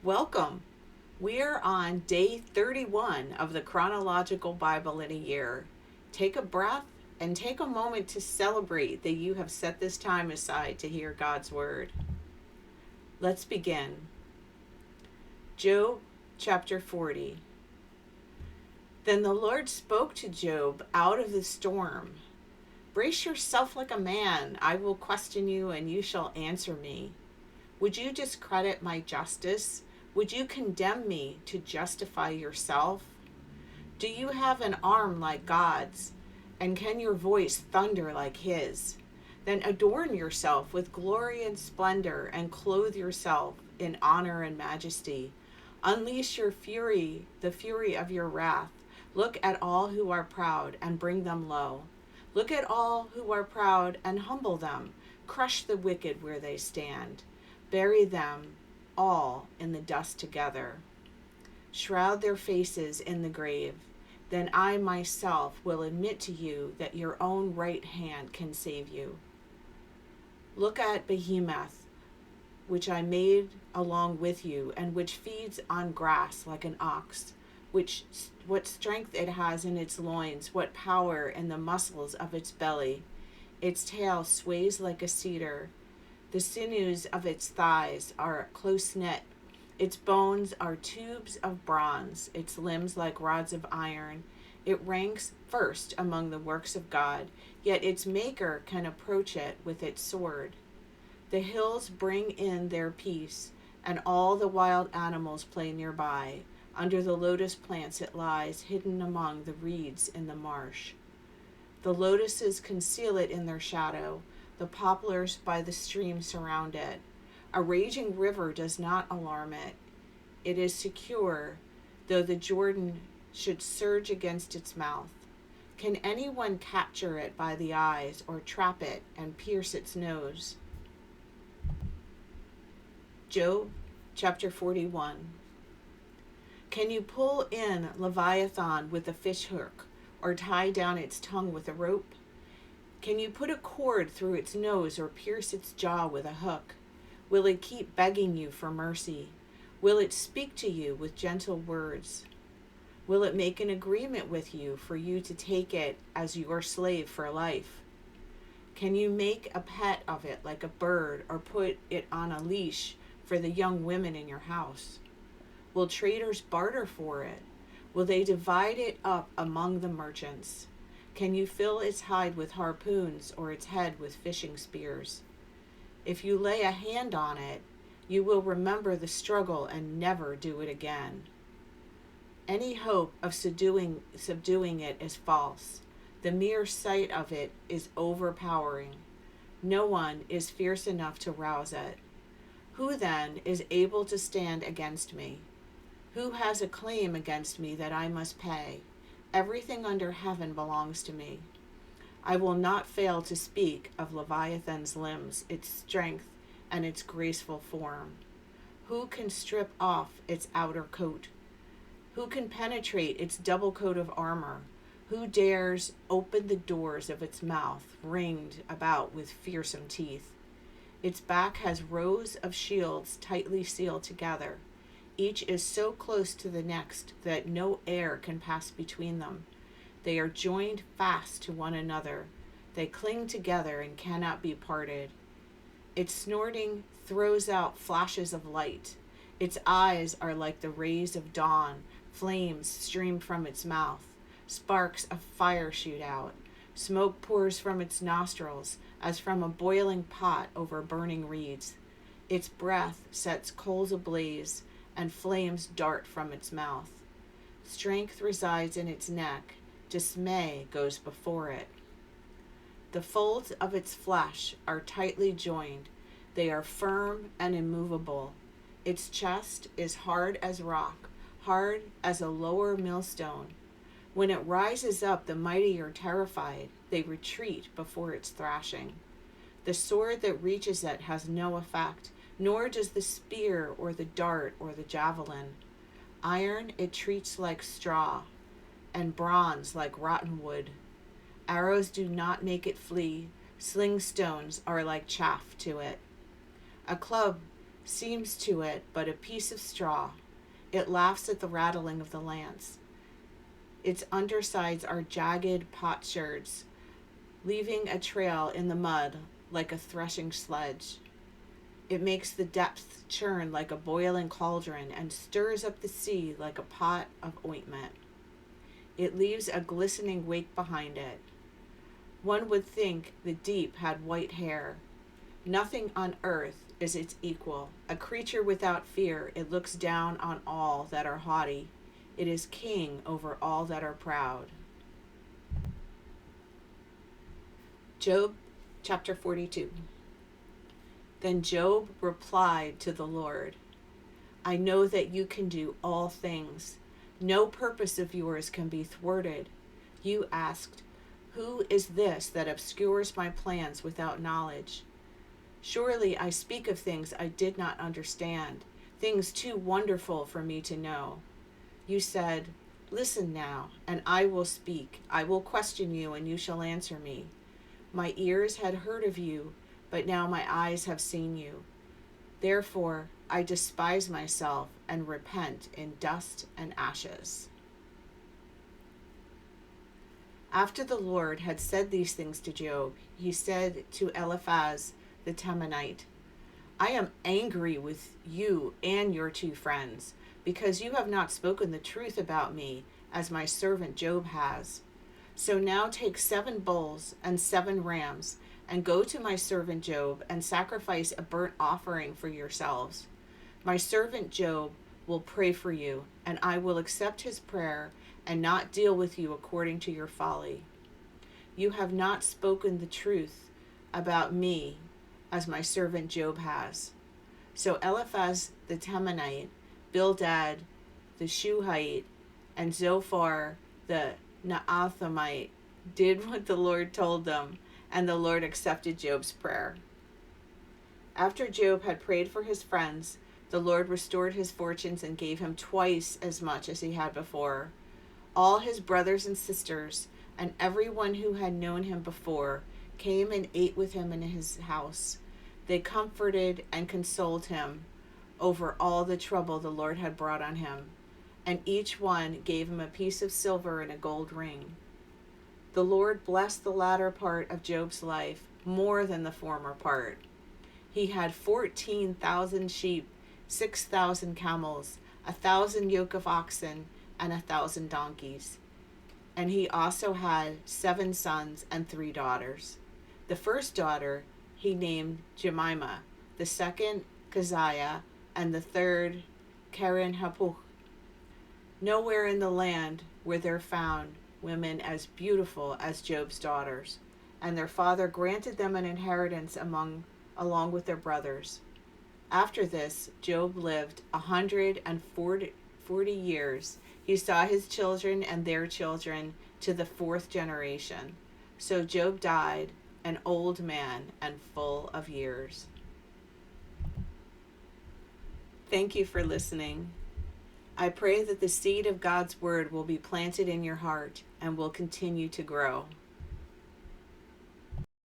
Welcome. We're on day 31 of the chronological Bible in a year. Take a breath and take a moment to celebrate that you have set this time aside to hear God's word. Let's begin. Job chapter 40. Then the Lord spoke to Job out of the storm. Brace yourself like a man. I will question you, and you shall answer me. Would you discredit my justice? Would you condemn me to justify yourself? Do you have an arm like God's? And can your voice thunder like his? Then adorn yourself with glory and splendor, and clothe yourself in honor and majesty. Unleash your fury, the fury of your wrath. Look at all who are proud and bring them low. Look at all who are proud and humble them. Crush the wicked where they stand. Bury them all in the dust together. Shroud their faces in the grave. Then I myself will admit to you that your own right hand can save you. Look at Behemoth, which I made along with you, and which feeds on grass like an ox, what strength it has in its loins, what power in the muscles of its belly. Its tail sways like a cedar. The sinews of its thighs are close knit. Its bones are tubes of bronze, its limbs like rods of iron. It ranks first among the works of God, yet its maker can approach it with its sword. The hills bring in their peace, and all the wild animals play nearby. Under the lotus plants it lies, hidden among the reeds in the marsh. The lotuses conceal it in their shadow. The poplars by the stream surround it. A raging river does not alarm it. It is secure, though the Jordan should surge against its mouth. Can anyone capture it by the eyes, or trap it and pierce its nose? Job chapter 41. Can you pull in Leviathan with a fishhook, or tie down its tongue with a rope? Can you put a cord through its nose, or pierce its jaw with a hook? Will it keep begging you for mercy? Will it speak to you with gentle words? Will it make an agreement with you for you to take it as your slave for life? Can you make a pet of it like a bird, or put it on a leash for the young women in your house? Will traders barter for it? Will they divide it up among the merchants? Can you fill its hide with harpoons, or its head with fishing spears? If you lay a hand on it, you will remember the struggle and never do it again. Any hope of subduing it is false. The mere sight of it is overpowering. No one is fierce enough to rouse it. Who then is able to stand against me? Who has a claim against me that I must pay? Everything under heaven belongs to me. I will not fail to speak of Leviathan's limbs, its strength, and its graceful form. Who can strip off its outer coat? Who can penetrate its double coat of armor? Who dares open the doors of its mouth, ringed about with fearsome teeth? Its back has rows of shields tightly sealed together. Each is so close to the next that no air can pass between them. They are joined fast to one another. They cling together and cannot be parted. Its snorting throws out flashes of light. Its eyes are like the rays of dawn. Flames stream from its mouth. Sparks of fire shoot out. Smoke pours from its nostrils as from a boiling pot over burning reeds. Its breath sets coals ablaze, and flames dart from its mouth. Strength resides in its neck. Dismay goes before it. The folds of its flesh are tightly joined. They are firm and immovable. Its chest is hard as rock, hard as a lower millstone. When it rises up, the mighty are terrified. They retreat before its thrashing. The sword that reaches it has no effect, nor does the spear or the dart or the javelin. Iron it treats like straw, and bronze like rotten wood. Arrows do not make it flee. Sling stones are like chaff to it. A club seems to it but a piece of straw. It laughs at the rattling of the lance. Its undersides are jagged potsherds, leaving a trail in the mud like a threshing sledge. It makes the depths churn like a boiling cauldron and stirs up the sea like a pot of ointment. It leaves a glistening wake behind it. One would think the deep had white hair. Nothing on earth is its equal. A creature without fear, it looks down on all that are haughty. It is king over all that are proud. Job chapter 42. Then Job replied to the Lord, I know that you can do all things. No purpose of yours can be thwarted. You asked, who is this that obscures my plans without knowledge? Surely I speak of things I did not understand, things too wonderful for me to know. You said, listen now, and I will speak. I will question you, and you shall answer me. My ears had heard of you, but now my eyes have seen you. Therefore, I despise myself and repent in dust and ashes. After the Lord had said these things to Job, he said to Eliphaz the Temanite, I am angry with you and your 2 friends, because you have not spoken the truth about me, as my servant Job has. So now take 7 bulls and 7 rams, and go to my servant Job, and sacrifice a burnt offering for yourselves. My servant Job will pray for you, and I will accept his prayer, and not deal with you according to your folly. You have not spoken the truth about me, as my servant Job has. So Eliphaz the Temanite, Bildad the Shuhite, and Zophar the Naamathite did what the Lord told them, and the Lord accepted Job's prayer. After Job had prayed for his friends, the Lord restored his fortunes and gave him twice as much as he had before. All his brothers and sisters, and everyone who had known him before, came and ate with him in his house. They comforted and consoled him over all the trouble the Lord had brought on him, and each one gave him a piece of silver and a gold ring. The Lord blessed the latter part of Job's life more than the former part. He had 14,000 sheep, 6,000 camels, 1,000 yoke of oxen, and 1,000 donkeys. And he also had 7 sons and 3 daughters. The first daughter he named Jemimah, the second Keziah, and the third Karen Hapuch. Nowhere in the land were there found women as beautiful as Job's daughters, and their father granted them an inheritance along with their brothers. After this, Job lived 140 years. He saw his children and their children to the 4th generation. So Job died, an old man and full of years. Thank you for listening. I pray that the seed of God's word will be planted in your heart and will continue to grow.